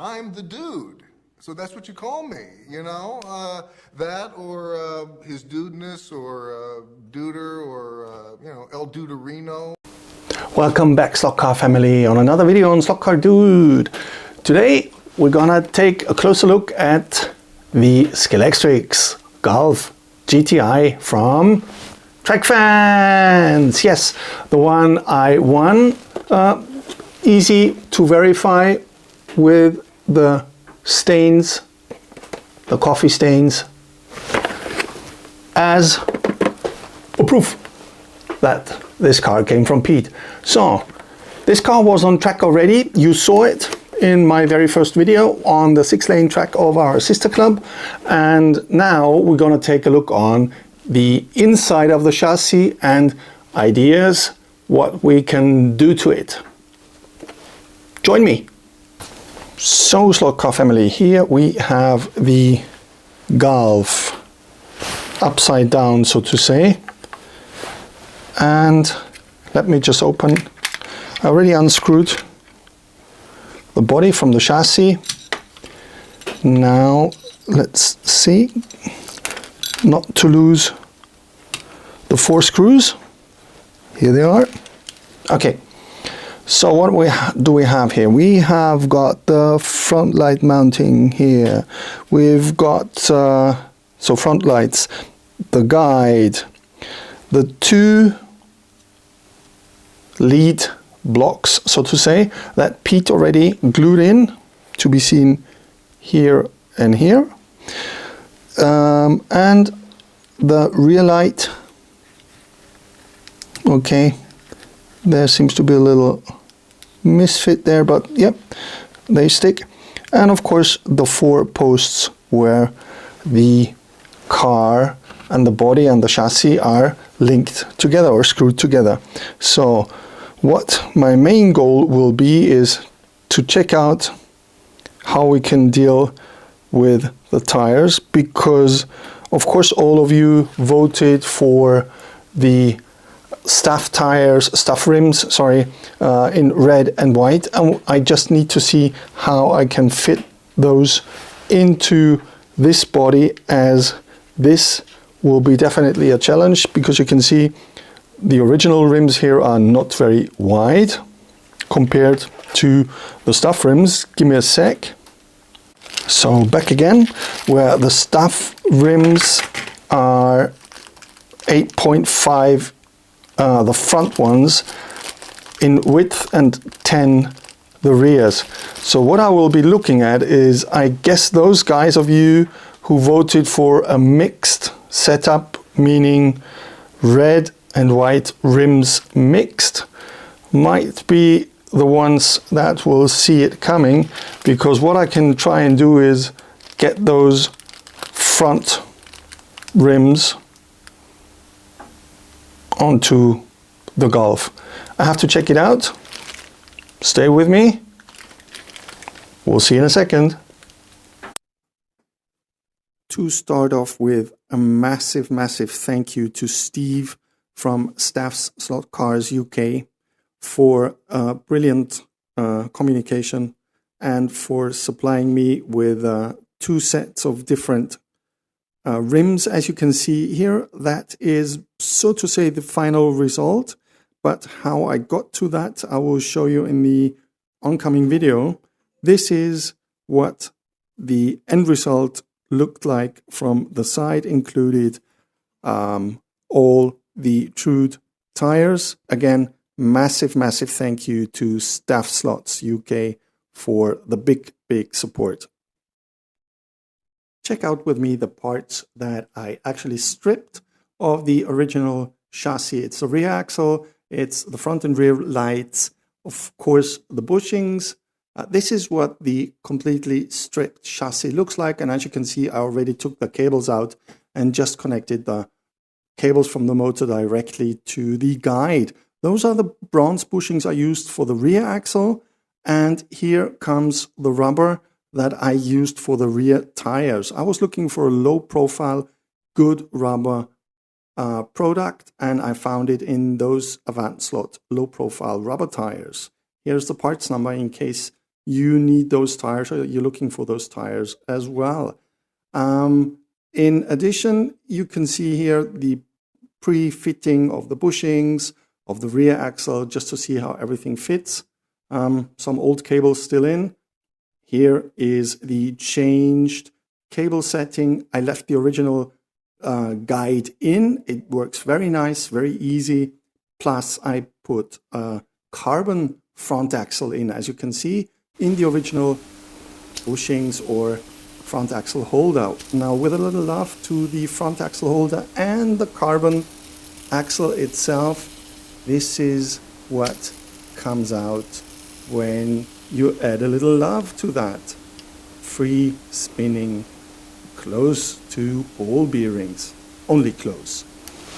I'm the dude. So that's what you call me, you know? That or his dudeness or duder or, you know, El Duderino. Welcome back, Slotcar family, on another video on Slotcar Dude. Today we're gonna take a closer look at the Scalextric Golf GTI from Track Fans. Yes, the one I won. Easy to verify with the stains, the coffee stains, as a proof that this car came from Pete. So this car was on track already. You saw it in my very first video on the 6-lane track of our sister club, and now we're going to take a look on the inside of the chassis and ideas what we can do to it. Join me. So Slotcar family, here we have the Golf upside down, so to say, and let me just open. I already unscrewed the body from the chassis. Now let's see not to lose the 4 screws. Here they are. Okay, so what do we have here? We have got the front light mounting here. We've got so front lights, the guide, the 2 lead blocks, so to say, that Pete already glued in, to be seen here and here, and the rear light. Okay, there seems to be a little misfit there, but yep, they stick. And of course the 4 posts where the car and the body and the chassis are linked together or screwed together. So what my main goal will be is to check out how we can deal with the tires, because of course all of you voted for the staff rims, sorry, in red and white, and I just need to see how I can fit those into this body, as this will be definitely a challenge, because you can see the original rims here are not very wide compared to the stuff rims. Give me a sec. So back again, where the stuff rims are 8.5, the front ones in width, and 10 the rears. So what I will be looking at is, I guess those guys of you who voted for a mixed setup, meaning red and white rims mixed, might be the ones that will see it coming, because what I can try and do is get those front rims onto the Golf. I have to check it out. Stay with me. We'll see in a second. To start off with, a massive thank you to Steve from Staff's Slotcars UK for brilliant communication and for supplying me with 2 sets of different rims. As you can see here, that is, so to say, the final result, but how I got to that I will show you in the oncoming video. This is what the end result looked like from the side, included all the Trude tires. Again, massive thank you to Staff Slots UK for the big support. Check out with me the parts that I actually stripped of the original chassis. It's the rear axle, it's the front and rear lights, of course the bushings. This is what the completely stripped chassis looks like, and as you can see, I already took the cables out and just connected the cables from the motor directly to the guide. Those are the bronze bushings I used for the rear axle, and here comes the rubber that I used for the rear tires. I was looking for a low profile, good rubber product, and I found it in those Avant Slot low profile rubber tires. Here's the parts number in case you need those tires, or you're looking for those tires as well. In addition, you can see here the pre-fitting of the bushings, of the rear axle, just to see how everything fits. Some old cables still in. Here is the changed cable setting. I left the original guide in. It works very nice, very easy. Plus, I put a carbon front axle in, as you can see, in the original bushings or front axle holder. Now, with a little love to the front axle holder and the carbon axle itself, this is what comes out when you add a little love to that. Free spinning, close to ball bearings, only close.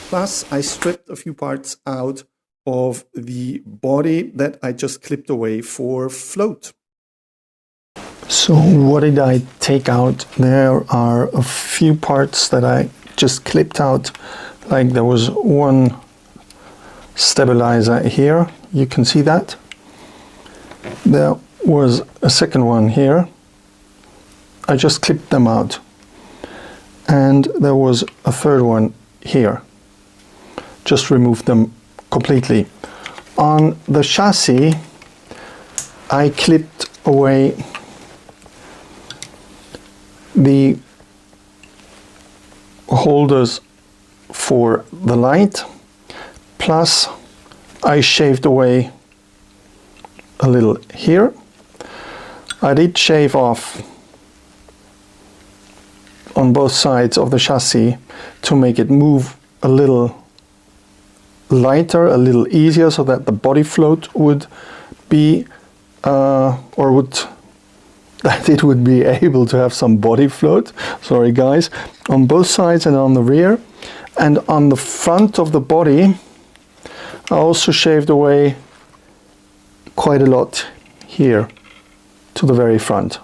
Plus, I stripped a few parts out of the body that I just clipped away for float. So what did I take out? There are a few parts that I just clipped out. Like there was one stabilizer here, you can see that. There was a second one here. I just clipped them out. And there was a third one here. Just removed them completely. On the chassis, I clipped away the holders for the light, plus I shaved away a little here. I did shave off on both sides of the chassis to make it move a little lighter, a little easier, so that the body float would be that it would be able to have some body float, sorry guys, on both sides and on the rear. And on the front of the body, I also shaved away quite a lot here to the very front.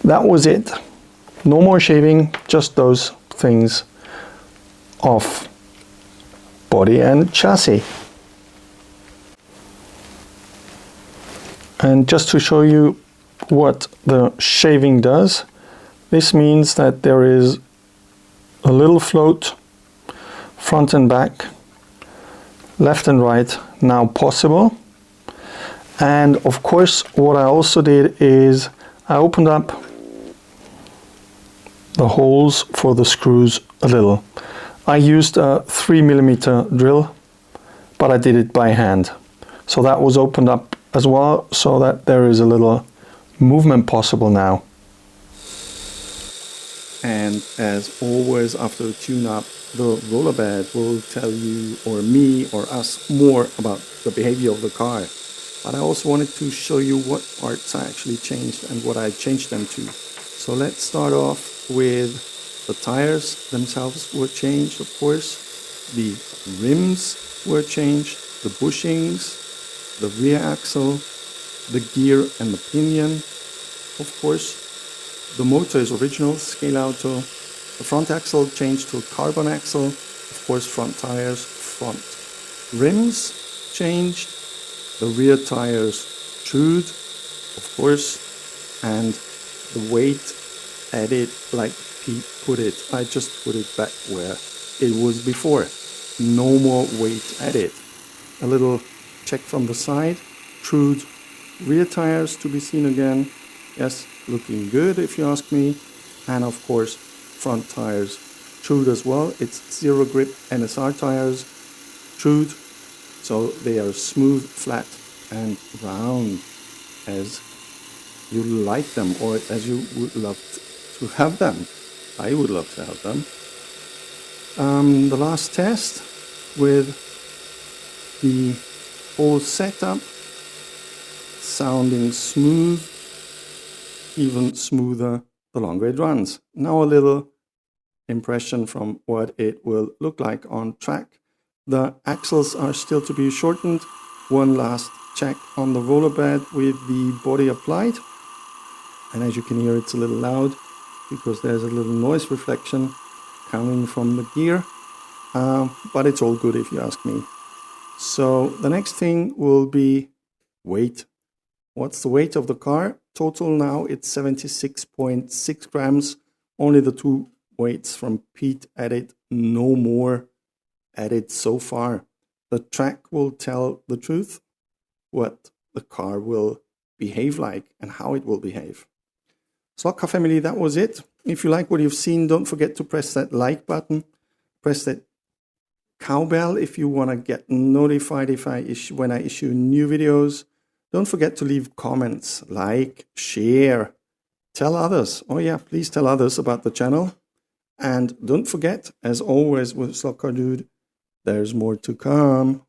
That was it. No more shaving, just those things off body and chassis. And just to show you what the shaving does, this means that there is a little float front and back, left and right now possible. And of course, what I also did is I opened up the holes for the screws a little. I used a 3mm drill, but I did it by hand. So that was opened up as well, so that there is a little movement possible now. And as always, after the tune-up, the roller bed will tell you, or me, or us, more about the behavior of the car. But I also wanted to show you what parts I actually changed and what I changed them to. So let's start off with the tires themselves were changed, of course. The rims were changed, the bushings, the rear axle, the gear and the pinion, of course. The motor is original, scale auto. The front axle changed to a carbon axle, of course, front tires, front rims changed, the rear tires trued, of course, and the weight added like Pete put it. I just put it back where it was before. No more weight added. A little check from the side, trued rear tires to be seen again. Yes, looking good if you ask me. And of course, front tires trued as well. It's zero grip NSR tires, trued, so they are smooth, flat and round as you like them, or as you would love to have them. I would love to have them. The last test with the whole setup sounding smooth, even smoother the longer it runs. Now a little impression from what it will look like on track. The axles are still to be shortened. One last check on the roller bed with the body applied. And as you can hear, it's a little loud because there's a little noise reflection coming from the gear. But it's all good if you ask me. So the next thing will be weight. What's the weight of the car? Total now, it's 76.6 grams. Only the two weights from Pete added, no more added so far. The track will tell the truth, what the car will behave like and how it will behave. Slotcar family, that was it. If you like what you've seen, don't forget to press that like button. Press that cowbell if you want to get notified when I issue new videos. Don't forget to leave comments, like, share, tell others. Oh yeah, please tell others about the channel. And don't forget, as always with Slotcar Dude, there's more to come.